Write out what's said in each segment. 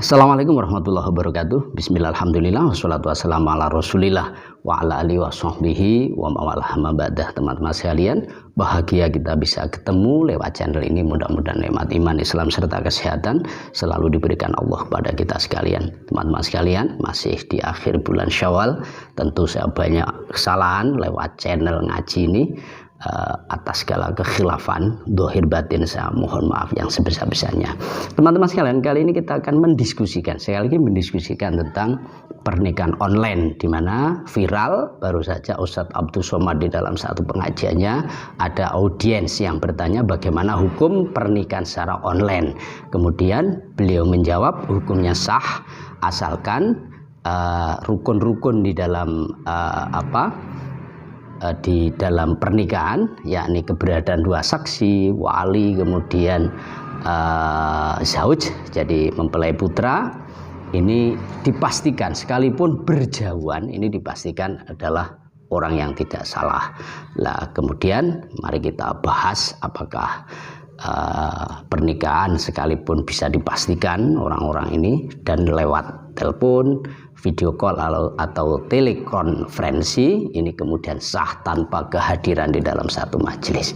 Assalamualaikum warahmatullahi wabarakatuh. Bismillahirrahmanirrahim. Wassalatu wassalamu ala rasulillah wa ala alihi wa sahbihi wa mawalah mabadah. Teman-teman sekalian, bahagia kita bisa ketemu lewat channel ini. Mudah-mudahan nikmat iman, Islam serta kesehatan selalu diberikan Allah kepada kita sekalian. Teman-teman sekalian, masih di akhir bulan Syawal. Tentu saya banyak kesalahan lewat channel ngaji ini. Atas segala kekhilafan dohir batin saya mohon maaf yang sebesar-besarnya. Teman-teman sekalian, kali ini kita akan mendiskusikan, sekali lagi mendiskusikan tentang pernikahan online, di mana viral baru saja Ustadz Abdus Somad di dalam satu pengajiannya ada audiens yang bertanya bagaimana hukum pernikahan secara online. Kemudian beliau menjawab hukumnya sah asalkan rukun-rukun di dalam di dalam pernikahan, yakni keberadaan dua saksi, wali, kemudian zauj, jadi mempelai putra, ini dipastikan sekalipun berjauhan, ini dipastikan adalah orang yang tidak salah. Lah kemudian mari kita bahas apakah pernikahan sekalipun bisa dipastikan orang-orang ini dan lewat telepon, video call atau telekonferensi ini kemudian sah tanpa kehadiran di dalam satu majelis.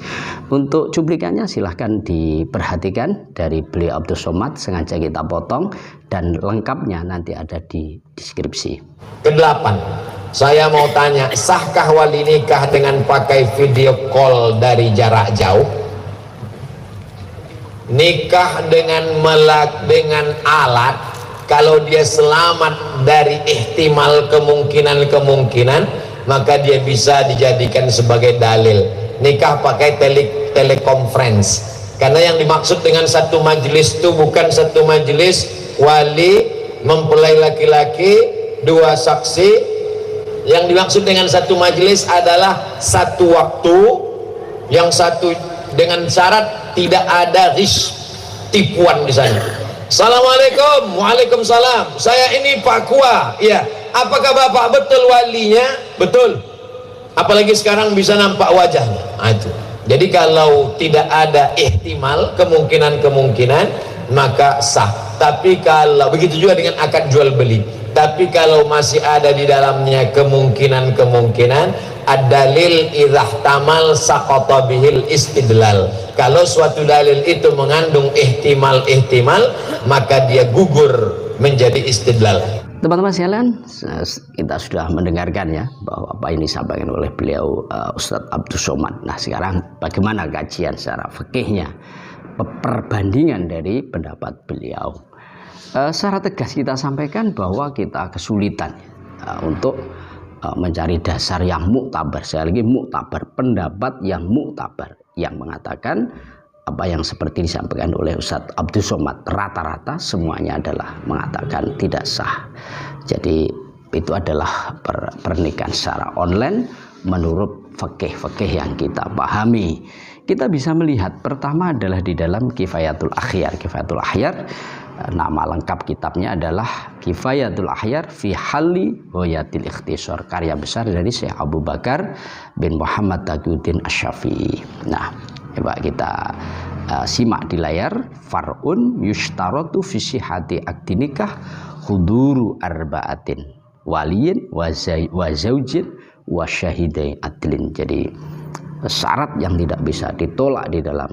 Untuk cuplikannya silahkan diperhatikan dari beliau Abdus Somad, sengaja kita potong dan lengkapnya nanti ada di deskripsi. Kedelapan, saya mau tanya, sahkah wali nikah dengan pakai video call dari jarak jauh? Nikah dengan alat, kalau dia selamat dari ihtimal kemungkinan maka dia bisa dijadikan sebagai dalil. Nikah pakai telekonferensi, karena yang dimaksud dengan satu majelis itu bukan satu majelis wali mempelai laki-laki dua saksi. Yang dimaksud dengan satu majelis adalah satu waktu, yang satu dengan syarat tidak ada tipuan di sana. Assalamualaikum, waalaikumsalam. Saya ini Pak Kua. Ya, apakah Bapak betul walinya? Betul. Apalagi sekarang bisa nampak wajahnya. Itu. Jadi kalau tidak ada ihtimal kemungkinan maka sah. Tapi kalau begitu juga dengan akad jual beli. Tapi kalau masih ada di dalamnya kemungkinan ad-dalil idza ihtamal saqata bihil istidlal. Kalau suatu dalil itu mengandung ihtimal maka dia gugur menjadi istidlal. Teman-teman sekalian, kita sudah mendengarkan ya bahwa apa ini disampaikan oleh beliau Ustadz Abdus Somad. Nah sekarang bagaimana kajian secara fikihnya, perbandingan dari pendapat beliau. Secara tegas kita sampaikan bahwa kita kesulitan untuk mencari dasar yang muktabar, sekali lagi muktabar, pendapat yang muktabar yang mengatakan apa yang seperti disampaikan oleh Ustadz Abdus Somad, rata-rata semuanya adalah mengatakan tidak sah. Jadi itu adalah pernikahan secara online menurut fikih yang kita pahami. Kita bisa melihat pertama adalah di dalam Kifayatul Akhyar. Kifayatul Akhyar, nama lengkap kitabnya adalah Kifayatul Akhyar fi Halli Ghayatil Ikhtisar, karya besar dari Syekh Abu Bakar bin Muhammad Taqiyuddin Asy-Syafi'i. Nah, coba kita simak di layar. Far'un yushtaratu fi sihhati akdinikah huduru arba'atin waliyin wa zaujin wa syahidain adlin. Jadi syarat yang tidak bisa ditolak di dalam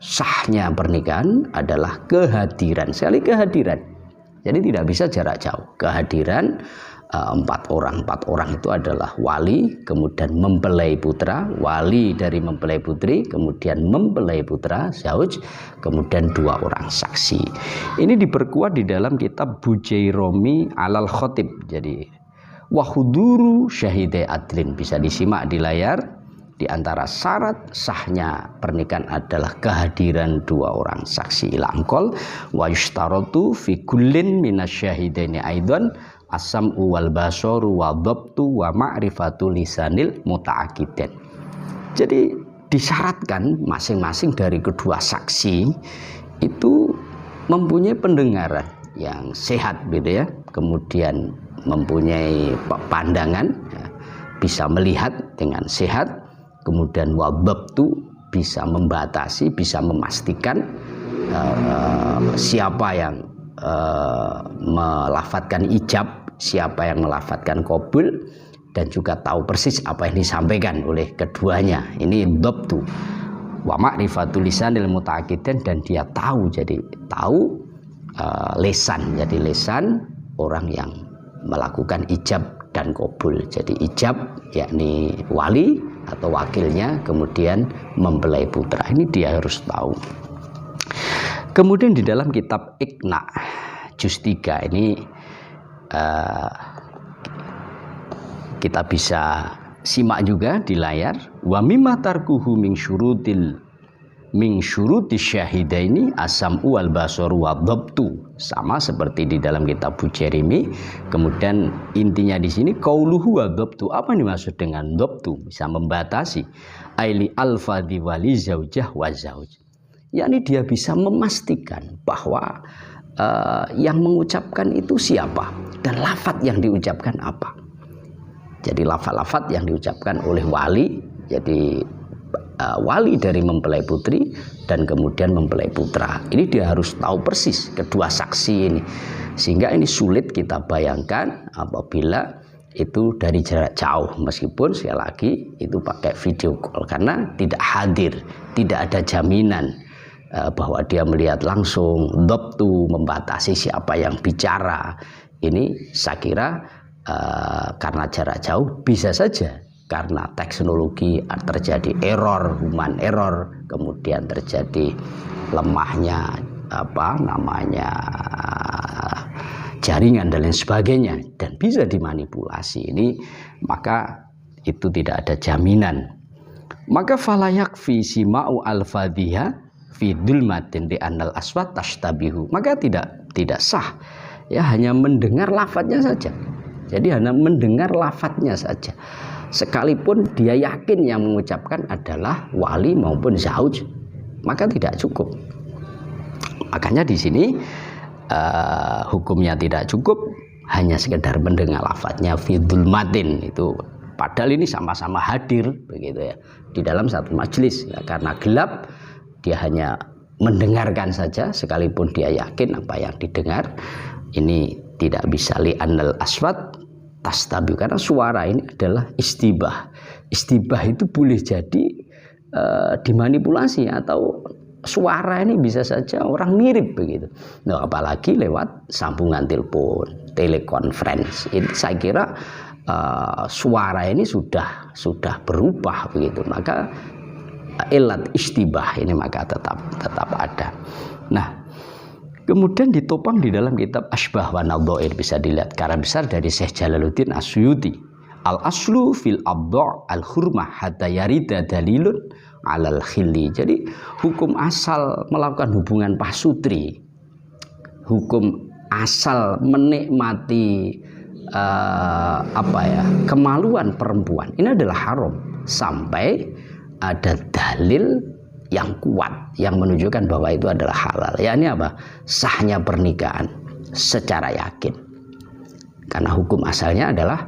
sahnya pernikahan adalah kehadiran, sekali kehadiran. Jadi tidak bisa jarak jauh. Kehadiran empat orang itu adalah wali, kemudian mempelai putra, wali dari mempelai putri, kemudian mempelai putra, zauj, kemudian dua orang saksi. Ini diperkuat di dalam kitab Bujairomi alal Khotib. Jadi wahuduru syahidai adlin, bisa disimak di layar. Di antara syarat sahnya pernikahan adalah kehadiran dua orang saksi langkol. Wa yushtaratu fi kullin minasyahidaini aidan as-sam'u wal basaru wa dhabtu wa ma'rifatu lisanil muta'aqidain. Jadi disyaratkan masing-masing dari kedua saksi itu mempunyai pendengaran yang sehat gitu ya, kemudian mempunyai pandangan ya, bisa melihat dengan sehat, kemudian wababtu bisa membatasi, bisa memastikan siapa yang melafadzkan ijab, siapa yang melafadzkan qabul, dan juga tahu persis apa yang disampaikan oleh keduanya. Ini dhabtu wa ma'rifatul lisanil muta'aqqidin, dan dia tahu, jadi tahu lesan, jadi lesan orang yang melakukan ijab dan qabul. Jadi ijab yakni wali atau wakilnya kemudian mempelai putra, ini dia harus tahu. Kemudian di dalam kitab Iqna juz 3 ini kita bisa simak juga di layar. Wa mimma tarkuhu min syuruti syahidaini as-sam'u wal basaru wa dhabtu, sama seperti di dalam kitab Bujairimi. Kemudian intinya di sini qauluhu wa dhabtu, apa yang dimaksud dengan dhabtu? Bisa membatasi aili alfadhi wali zaujah wa zauj, yakni dia bisa memastikan bahwa yang mengucapkan itu siapa dan lafaz yang diucapkan apa. Jadi lafaz-lafaz yang diucapkan oleh wali, jadi wali dari mempelai putri dan kemudian mempelai putra, ini dia harus tahu persis kedua saksi ini, sehingga ini sulit kita bayangkan apabila itu dari jarak jauh, meskipun sekali lagi itu pakai video call, karena tidak hadir, tidak ada jaminan bahwa dia melihat langsung. Dhabtu, membatasi siapa yang bicara, ini saya kira karena jarak jauh bisa saja karena teknologi terjadi error, human error, kemudian terjadi lemahnya jaringan dan lain sebagainya, dan bisa dimanipulasi. Ini maka itu tidak ada jaminan. Maka falayak fi sima'u al-fadhiha fi dhulmatin di anal aswat tashtabihu, maka tidak sah ya hanya mendengar lafadznya saja. Jadi hanya mendengar lafadznya saja, sekalipun dia yakin yang mengucapkan adalah wali maupun zauj, maka tidak cukup. Makanya di sini hukumnya tidak cukup hanya sekedar mendengar lafadznya fi dhulmatin itu, padahal ini sama-sama hadir begitu ya di dalam satu majelis ya, karena gelap dia hanya mendengarkan saja sekalipun dia yakin apa yang didengar. Ini tidak bisa li'annal aswat tastabi, karena suara ini adalah istibah. Istibah itu boleh jadi dimanipulasi, atau suara ini bisa saja orang mirip begitu. Nah, apalagi lewat sambungan telepon, telekonferensi. Ini saya kira suara ini sudah berubah begitu. Maka ilat istibah ini maka tetap ada. Nah, kemudian ditopang di dalam kitab Asbah wa Nadhair, bisa dilihat karya besar dari Syekh Jalaluddin As-Suyuti. Al-aslu fil abda' al-hurmah hatta yarida dalilun alal khilli. Jadi hukum asal melakukan hubungan pasutri, hukum asal menikmati kemaluan perempuan, ini adalah haram sampai ada dalil yang kuat yang menunjukkan bahwa itu adalah halal. Ya, ini apa? Sahnya pernikahan secara yakin, karena hukum asalnya adalah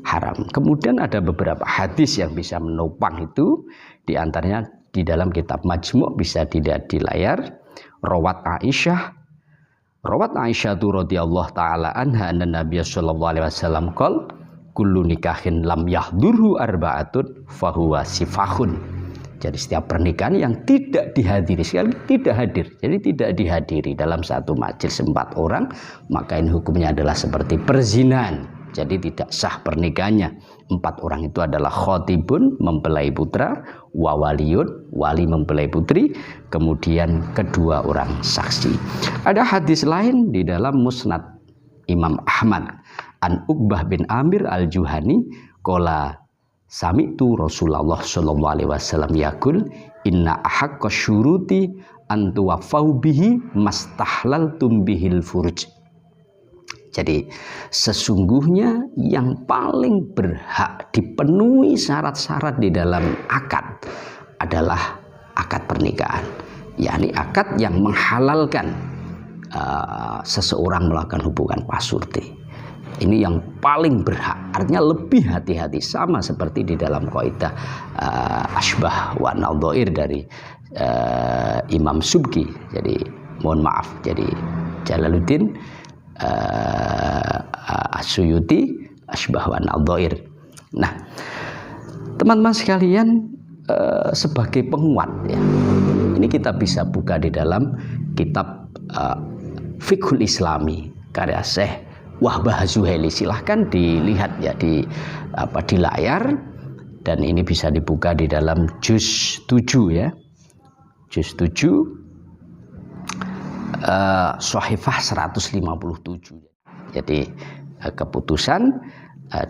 haram. Kemudian ada beberapa hadis yang bisa menopang itu, di antaranya di dalam kitab Majmu', bisa dilihat di layar. Rawat Aisyah tu radhiyallahu taala anha anna Nabiy sallallahu alaihi wasallam qol kullu nikahin lam yahdurhu arba'atun fahuwa sifahun. Jadi setiap pernikahan yang tidak dihadiri, sekali tidak hadir, jadi tidak dihadiri dalam satu majelis 4 orang, maka ini hukumnya adalah seperti perzinahan. Jadi tidak sah pernikahannya. 4 orang itu adalah khotibun, mempelai putra, wa waliyun, wali mempelai putri, kemudian kedua orang saksi. Ada hadis lain di dalam Musnad Imam Ahmad an Uqbah bin Amir al-Juhani qala sami'tu Rasulullah sallallahu alaihi wasallam yaqul inna ahaqqa syuruti an tuwaffau bihi mastahlaltum bihil furuj. Jadi sesungguhnya yang paling berhak dipenuhi syarat-syarat di dalam akad adalah akad pernikahan, yakni akad yang menghalalkan seseorang melakukan hubungan pasurti. Ini yang paling berhak, artinya lebih hati-hati, sama seperti di dalam kaidah Asbah wa Nadhair dari Imam Subki. Jadi mohon maaf, jadi Jalaluddin As-Suyuti Asbah wa Nadhair. Nah, teman-teman sekalian, sebagai penguat ya, ini kita bisa buka di dalam kitab Fiqhul Islami karya Syekh Wahbah Az-Zuhaili. Silahkan dilihat ya di layar, dan ini bisa dibuka di dalam juz 7 ya, juz 7 Shahifah 157. Jadi keputusan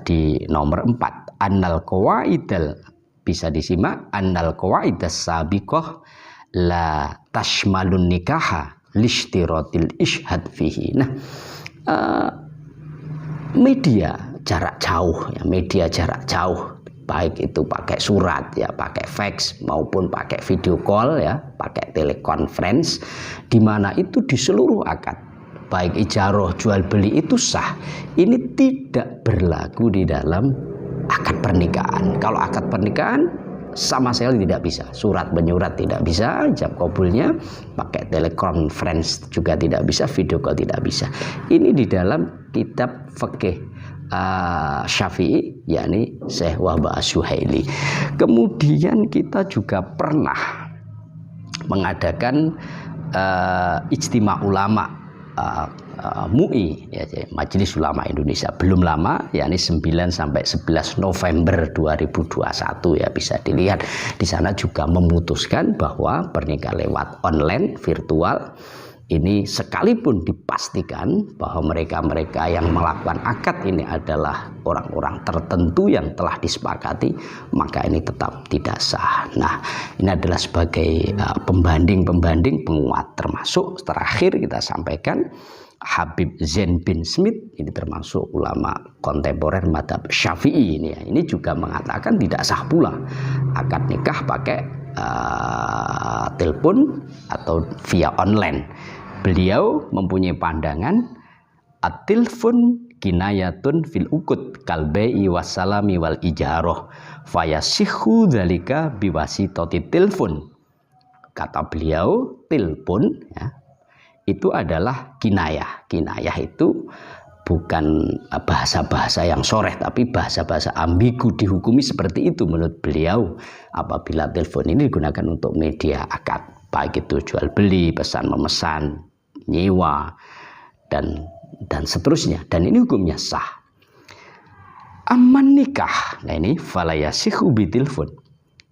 di nomor 4, annal qawaidal, bisa disimak, annal qawaidas sabiqah la tashmalun nikaha lishtiratil ishhad fihi. Nah, media jarak jauh ya, media jarak jauh, baik itu pakai surat ya, pakai fax maupun pakai video call ya, pakai telekonferensi, di mana itu di seluruh akad baik ijaroh jual beli itu sah. Ini tidak berlaku di dalam akad pernikahan. Kalau akad pernikahan sama sekali tidak bisa, surat menyurat tidak bisa, ijab kabulnya pakai telekonferensi juga tidak bisa, video call tidak bisa. Ini di dalam kitab fikih Syafi'i, yakni Syekh Wahbah Az-Zuhaili. Kemudian kita juga pernah mengadakan ijtima ulama MUI ya, Majelis Ulama Indonesia, belum lama, yakni 9 sampai 11 November 2021 ya, bisa dilihat di sana juga memutuskan bahwa pernikahan lewat online virtual ini, sekalipun dipastikan bahwa mereka-mereka yang melakukan akad ini adalah orang-orang tertentu yang telah disepakati, maka ini tetap tidak sah. Nah, ini adalah sebagai pembanding-pembanding penguat. Termasuk terakhir kita sampaikan Habib Zain bin Smith, ini termasuk ulama kontemporer mazhab Syafi'i ini ya, ini juga mengatakan tidak sah pula akad nikah pakai telepon atau via online. Beliau mempunyai pandangan at-tilfun kinayatun fil ukut kalbai wassalami wal ijaroh fayasihu dzalika biwasitati tilfun. Kata beliau, telepon ya, itu adalah kinayah. Kinayah itu bukan bahasa-bahasa yang soreh, tapi bahasa-bahasa ambigu, dihukumi seperti itu menurut beliau apabila telepon ini digunakan untuk media akad, baik itu jual beli, pesan memesan, nyewa, dan seterusnya, dan ini hukumnya sah. Aman nikah, nah ini falayasihu bitilfun.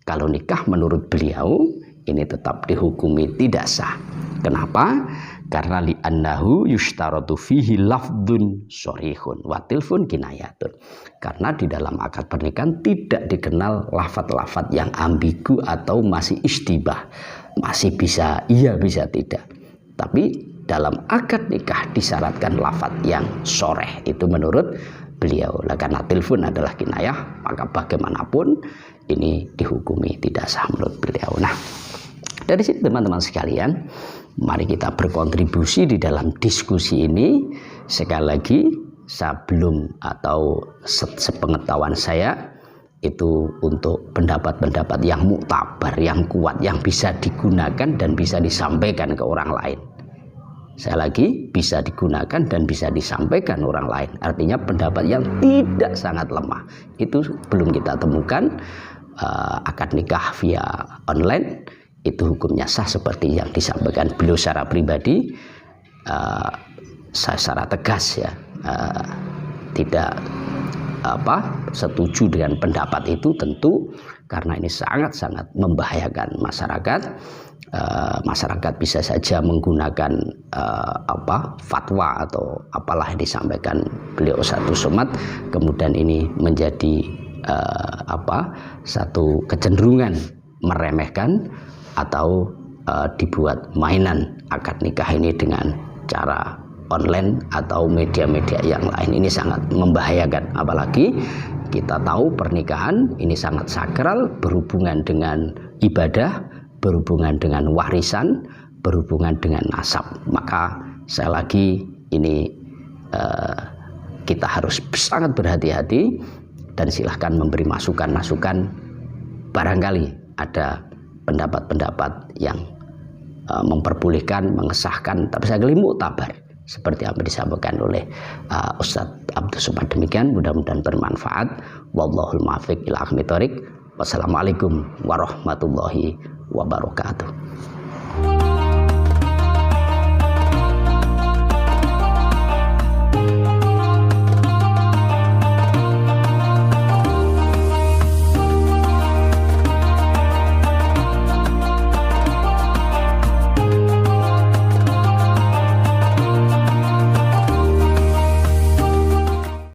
Kalau nikah menurut beliau ini tetap dihukumi tidak sah. Kenapa? Karena li'annahu yushtaratu fihi lafdun sorihun wa tilfun kinayatun. Karena di dalam akad pernikahan tidak dikenal lafad-lafad yang ambigu atau masih istibah, masih bisa iya bisa tidak. Tapi dalam akad nikah disyaratkan lafad yang soreh, itu menurut beliau. Nah, karena telepon adalah kinayah, maka bagaimanapun ini dihukumi tidak sah menurut beliau. Nah, dari sini teman-teman sekalian, mari kita berkontribusi di dalam diskusi ini. Sekali lagi, sebelum atau sepengetahuan saya, itu untuk pendapat-pendapat yang muktabar, yang kuat, yang bisa digunakan dan bisa disampaikan ke orang lain. Saya lagi, bisa digunakan dan bisa disampaikan orang lain. Artinya pendapat yang tidak sangat lemah itu belum kita temukan. Akad nikah via online itu hukumnya sah seperti yang disampaikan beliau secara pribadi. Saya secara tegas ya, tidak setuju dengan pendapat itu, tentu karena ini sangat-sangat membahayakan masyarakat. Masyarakat bisa saja menggunakan fatwa atau apalah yang disampaikan beliau satu somad, kemudian ini menjadi satu kecenderungan meremehkan atau dibuat mainan akad nikah ini dengan cara online atau media-media yang lain. Ini sangat membahayakan, apalagi kita tahu pernikahan ini sangat sakral, berhubungan dengan ibadah, berhubungan dengan warisan, berhubungan dengan nasab. Maka saya lagi ini kita harus sangat berhati-hati, dan silahkan memberi masukan-masukan barangkali ada pendapat-pendapat yang memperbolehkan, mengesahkan, tapi sekali muktabar, seperti apa disampaikan oleh Ustadz Abdul Somad. Demikian, mudah-mudahan bermanfaat. Wallahul muwaffiq ila aqwamit thoriq. Wassalamualaikum warahmatullahi wabarakatuh.